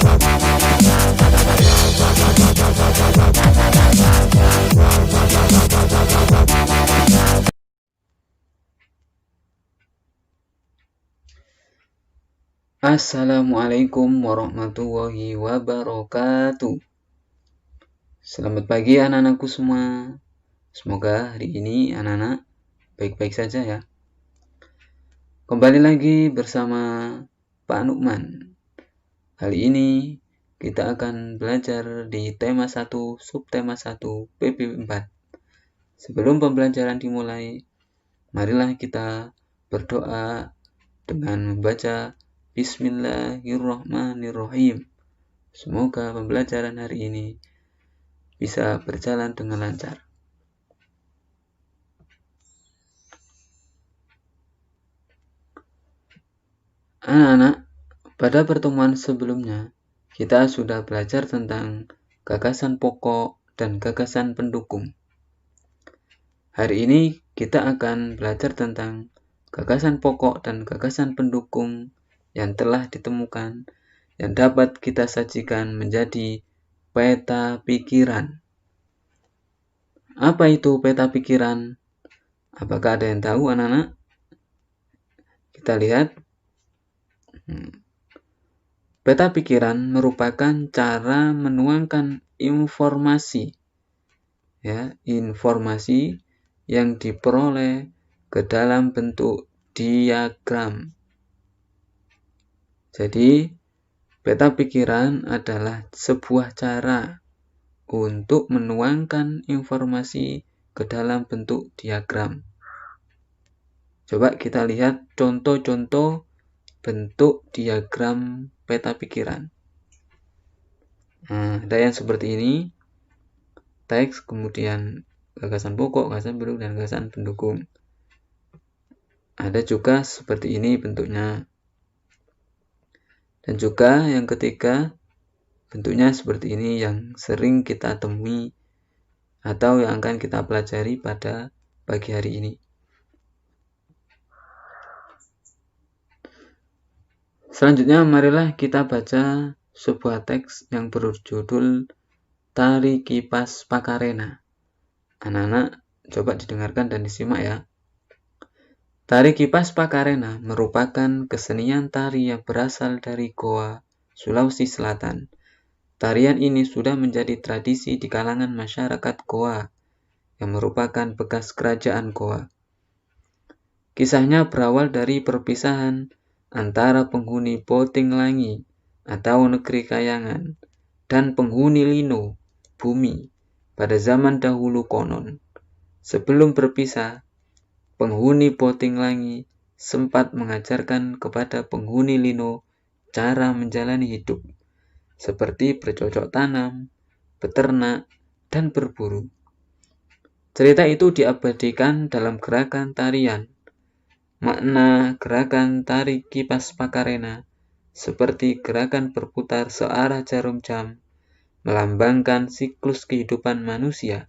Assalamualaikum warahmatullahi wabarakatuh. Selamat pagi anak-anakku semua. Semoga hari ini anak-anak baik-baik saja ya. Kembali lagi bersama Pak Nukman. Kali ini kita akan belajar di tema 1, subtema 1, PP4. Sebelum pembelajaran dimulai, marilah kita berdoa dengan membaca Bismillahirrahmanirrahim. Semoga pembelajaran hari ini bisa berjalan dengan lancar. Anak-anak, pada pertemuan sebelumnya, kita sudah belajar tentang gagasan pokok dan gagasan pendukung. Hari ini kita akan belajar tentang gagasan pokok dan gagasan pendukung yang telah ditemukan yang dapat kita sajikan menjadi peta pikiran. Apa itu peta pikiran? Apakah ada yang tahu anak-anak? Kita lihat. Peta pikiran merupakan cara menuangkan informasi yang diperoleh ke dalam bentuk diagram. Jadi, peta pikiran adalah sebuah cara untuk menuangkan informasi ke dalam bentuk diagram. Coba kita lihat contoh-contoh bentuk diagram peta pikiran. Ada yang seperti ini, teks, kemudian gagasan pokok, gagasan pendukung, dan gagasan pendukung. Ada juga seperti ini bentuknya. Dan juga yang ketiga, bentuknya seperti ini yang sering kita temui atau yang akan kita pelajari pada pagi hari ini. Selanjutnya, marilah kita baca sebuah teks yang berjudul Tari Kipas Pakarena. Anak-anak, coba didengarkan dan disimak ya. Tari Kipas Pakarena merupakan kesenian tari yang berasal dari Goa, Sulawesi Selatan. Tarian ini sudah menjadi tradisi di kalangan masyarakat Goa, yang merupakan bekas kerajaan Goa. Kisahnya berawal dari perpisahan antara penghuni Botinglangi atau negeri Kayangan dan penghuni Lino, bumi, pada zaman dahulu konon. Sebelum berpisah, penghuni Botinglangi sempat mengajarkan kepada penghuni Lino cara menjalani hidup, seperti bercocok tanam, beternak, dan berburu. Cerita itu diabadikan dalam gerakan tarian. Makna gerakan tari kipas pakarena seperti gerakan berputar searah jarum jam, melambangkan siklus kehidupan manusia.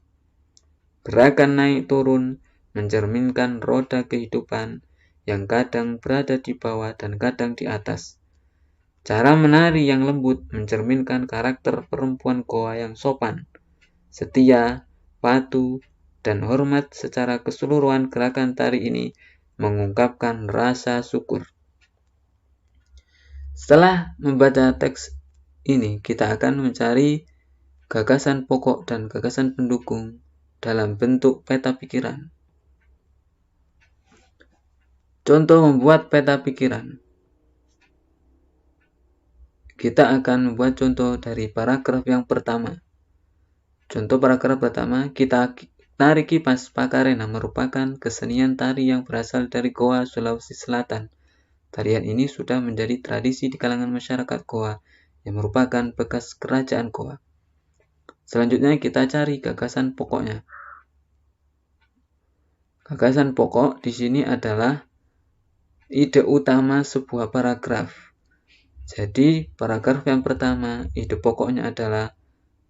Gerakan naik turun mencerminkan roda kehidupan yang kadang berada di bawah dan kadang di atas. Cara menari yang lembut mencerminkan karakter perempuan Goa yang sopan, setia, patuh, dan hormat. Secara keseluruhan gerakan tari ini mengungkapkan rasa syukur. Setelah membaca teks ini, kita akan mencari gagasan pokok dan gagasan pendukung dalam bentuk peta pikiran. Contoh membuat peta pikiran. Kita akan membuat contoh dari paragraf yang pertama. Contoh paragraf pertama, Tari Kipas Pakarena merupakan kesenian tari yang berasal dari Goa, Sulawesi Selatan. Tarian ini sudah menjadi tradisi di kalangan masyarakat Goa yang merupakan bekas kerajaan Goa. Selanjutnya kita cari gagasan pokoknya. Gagasan pokok di sini adalah ide utama sebuah paragraf. Jadi paragraf yang pertama, ide pokoknya adalah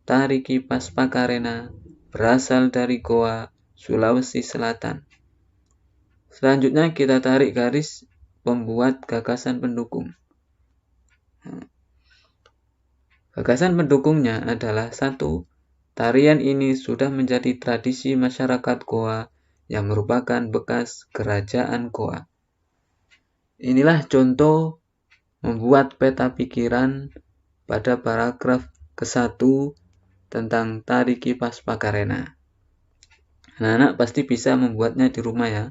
Tari Kipas Pakarena berasal dari Goa, Sulawesi Selatan. Selanjutnya kita tarik garis pembuat gagasan pendukung. Gagasan pendukungnya adalah 1. Tarian ini sudah menjadi tradisi masyarakat Goa yang merupakan bekas kerajaan Goa. Inilah contoh membuat peta pikiran pada paragraf ke-1 tentang Tari Kipas Pakarena. Anak-anak pasti bisa membuatnya di rumah ya.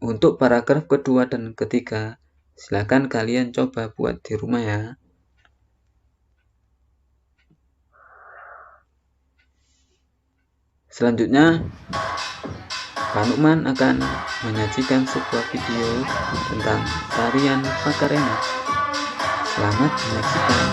Untuk paragraf kedua dan ketiga, silakan kalian coba buat di rumah ya. Selanjutnya, Pak Nukman akan menyajikan sebuah video tentang tarian Pakarena. Selamat menyaksikan.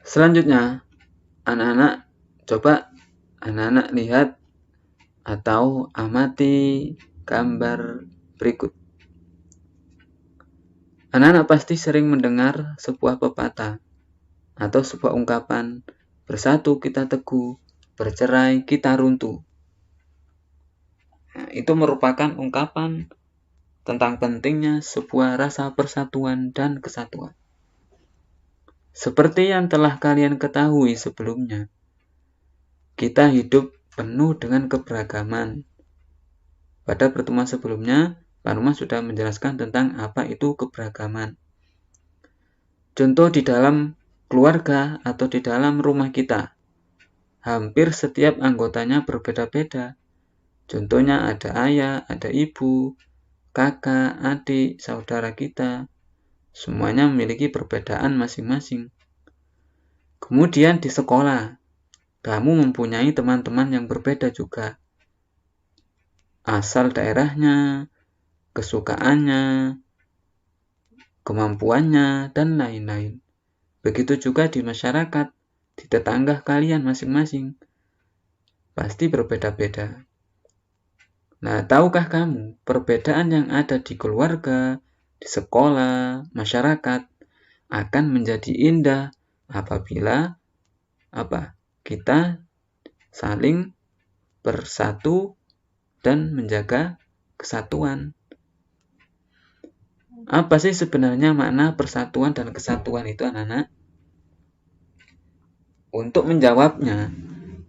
Selanjutnya, anak-anak coba lihat atau amati gambar berikut. Anak-anak pasti sering mendengar sebuah pepatah atau sebuah ungkapan, bersatu kita teguh, bercerai kita runtuh. Nah, itu merupakan ungkapan tentang pentingnya sebuah rasa persatuan dan kesatuan. Seperti yang telah kalian ketahui sebelumnya, kita hidup penuh dengan keberagaman. Pada pertemuan sebelumnya, Pak Nukman sudah menjelaskan tentang apa itu keberagaman. Contoh di dalam keluarga atau di dalam rumah kita, hampir setiap anggotanya berbeda-beda. Contohnya ada ayah, ada ibu, kakak, adik, saudara kita. Semuanya memiliki perbedaan masing-masing. Kemudian di sekolah, kamu mempunyai teman-teman yang berbeda juga. Asal daerahnya, kesukaannya, kemampuannya, dan lain-lain. Begitu juga di masyarakat, di tetangga kalian masing-masing. Pasti berbeda-beda. Nah, tahukah kamu perbedaan yang ada di keluarga, di sekolah, masyarakat akan menjadi indah apabila kita saling bersatu dan menjaga kesatuan. Apa sih sebenarnya makna persatuan dan kesatuan itu, anak-anak? Untuk menjawabnya,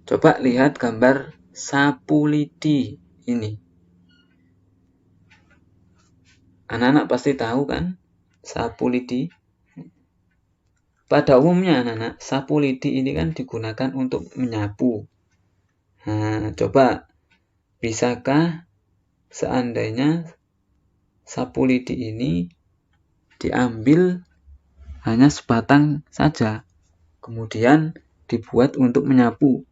coba lihat gambar sapu lidi ini. Anak-anak pasti tahu kan sapu lidi? Pada umumnya anak-anak, sapu lidi ini kan digunakan untuk menyapu. Nah, coba bisakah seandainya sapu lidi ini diambil hanya sebatang saja, kemudian dibuat untuk menyapu?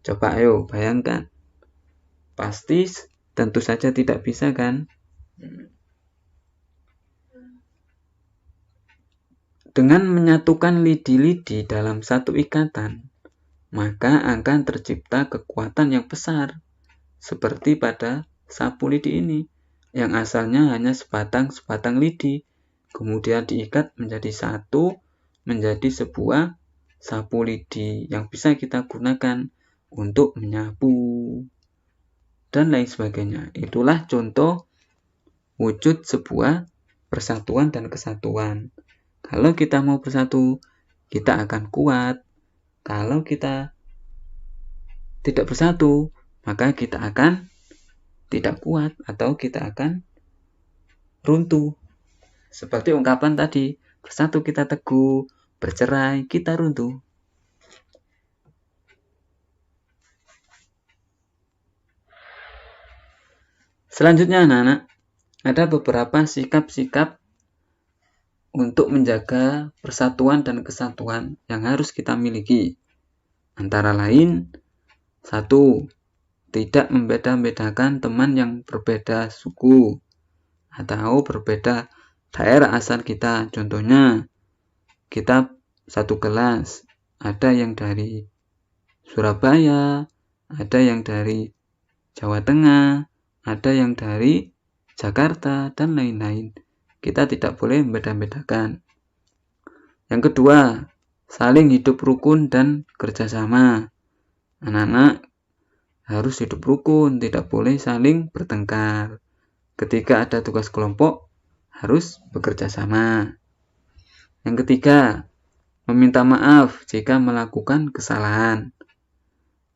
Coba ayo bayangkan. Pasti tentu saja tidak bisa kan? Dengan menyatukan lidi-lidi dalam satu ikatan, maka akan tercipta kekuatan yang besar, seperti pada sapu lidi ini, yang asalnya hanya sebatang lidi, kemudian diikat menjadi satu, menjadi sebuah sapu lidi yang bisa kita gunakan untuk menyapu, dan lain sebagainya. Itulah contoh wujud sebuah persatuan dan kesatuan. Kalau kita mau bersatu, kita akan kuat. Kalau kita tidak bersatu, maka kita akan tidak kuat atau kita akan runtuh. Seperti ungkapan tadi, bersatu kita teguh, bercerai, kita runtuh. Selanjutnya anak-anak, ada beberapa sikap-sikap untuk menjaga persatuan dan kesatuan yang harus kita miliki. Antara lain, 1. Tidak membeda-bedakan teman yang berbeda suku atau berbeda daerah asal kita. Contohnya, kita satu kelas, ada yang dari Surabaya, ada yang dari Jawa Tengah, ada yang dari Jakarta, dan lain-lain. Kita tidak boleh membeda-bedakan. Yang kedua, saling hidup rukun dan kerjasama. Anak-anak harus hidup rukun, tidak boleh saling bertengkar. Ketika ada tugas kelompok, harus bekerja sama. Yang ketiga, meminta maaf jika melakukan kesalahan.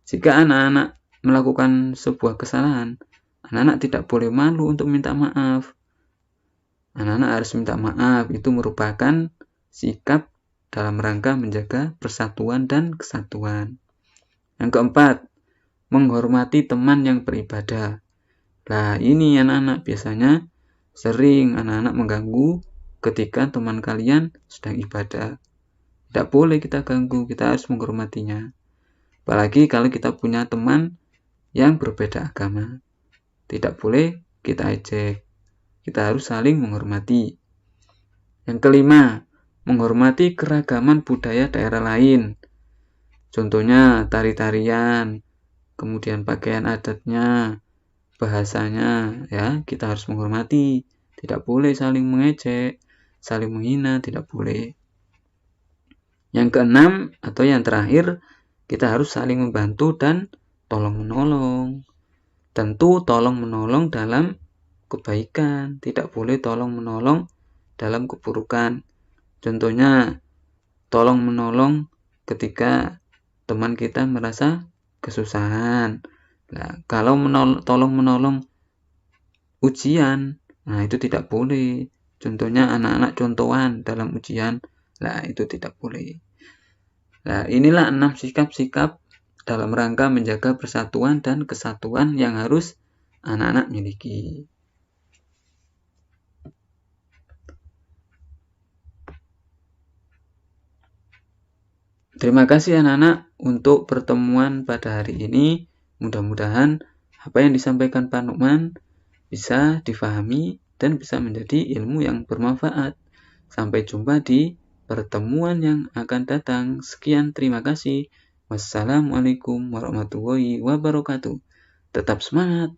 Jika anak-anak melakukan sebuah kesalahan, anak-anak tidak boleh malu untuk minta maaf. Anak-anak harus minta maaf, itu merupakan sikap dalam rangka menjaga persatuan dan kesatuan. Yang keempat, menghormati teman yang beribadah. Nah, ini anak-anak biasanya sering anak-anak mengganggu ketika teman kalian sedang ibadah. Tidak boleh kita ganggu, kita harus menghormatinya. Apalagi kalau kita punya teman yang berbeda agama. Tidak boleh kita ejek. Kita harus saling menghormati. Yang kelima, menghormati keragaman budaya daerah lain. Contohnya tari-tarian, kemudian pakaian adatnya, bahasanya, ya, kita harus menghormati. Tidak boleh saling mengejek, saling menghina, tidak boleh. Yang keenam atau yang terakhir, kita harus saling membantu dan tolong-menolong. Tentu tolong-menolong dalam kebaikan, tidak boleh tolong-menolong dalam keburukan. Contohnya, tolong-menolong ketika teman kita merasa kesusahan. Nah, kalau tolong-menolong ujian, nah itu tidak boleh. Contohnya anak-anak contohan dalam ujian, nah itu tidak boleh. Nah, inilah 6 sikap-sikap dalam rangka menjaga persatuan dan kesatuan yang harus anak-anak miliki. Terima kasih anak-anak untuk pertemuan pada hari ini. Mudah-mudahan apa yang disampaikan Pak Nukman bisa difahami dan bisa menjadi ilmu yang bermanfaat. Sampai jumpa di pertemuan yang akan datang. Sekian, terima kasih. Wassalamualaikum warahmatullahi wabarakatuh. Tetap semangat.